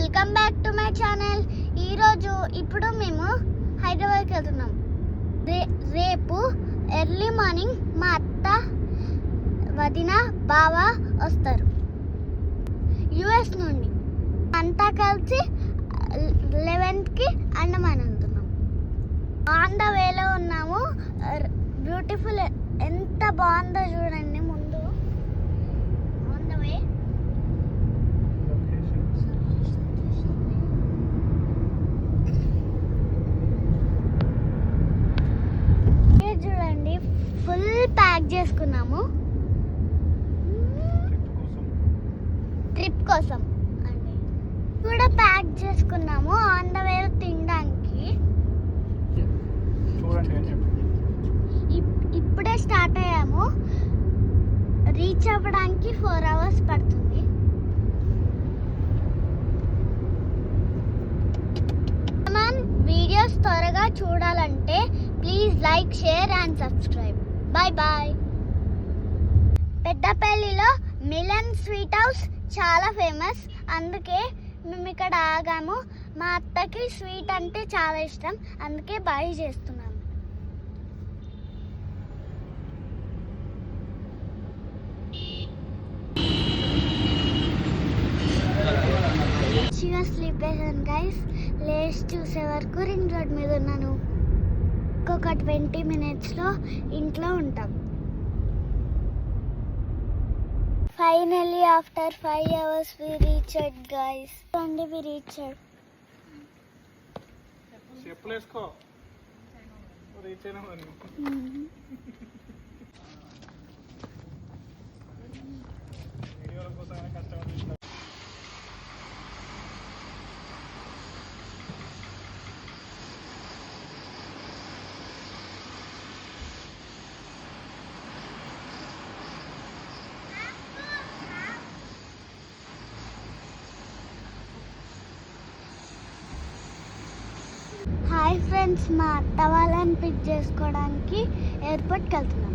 Welcome back to my channel. ఇప్పుడు మేము హైదరాబాద్కి వెళ్తున్నాం. రేపు ఎర్లీ మార్నింగ్ మా అత్త, వదిన, బావ వస్తారు యుఎస్ నుండి. అంతా కలిసి 11కి అండమాన్ వెళ్తున్నాం. ఆన్ ద వేలో ఉన్నాము. బ్యూటిఫుల్, ఎంత బాగుందో చూడండి. ముందు ఆన్ ద వే చూడండి, ఫుల్ ప్యాక్ చేసుకున్నాము ట్రిప్ కోసం అండి. కూడా ప్యాక్ చేసుకున్నాము ఆన్ ద వే తినడానికి. ఇప్పుడే స్టార్ట్ అయ్యాము. రీచ్ అవ్వడానికి 4 hours పడుతుంది. వీడియోస్ త్వరగా చూడాలంటే please like, share and subscribe. Bye bye. పెద్దపల్లిలో మిలన్ స్వీట్ హౌస్ చాలా ఫేమస్, అందుకే మేము ఇక్కడ ఆగాము. మా అత్తకి స్వీట్ అంటే చాలా ఇష్టం, అందుకే బాయ్ చేస్తున్నాము. మంచిగా స్లీప్ వేసాను గైస్. లేచి చూసే వరకు రింగ్ రోడ్ మీద ఉన్నాను. ఇంకొక 20 minutesలో ఇంట్లో ఉంటాం. Finally, after 5 hours, we reached, guys. And we reached. చెప్పులేసుకో రీచ్ అయినా వీడియోల కోసం కష్టపడుతుంది. హాయ్ ఫ్రెండ్స్, మా అత్త వాళ్ళని పిక్ చేసుకోవడానికి ఎయిర్పోర్ట్కి వెళ్తున్నాం.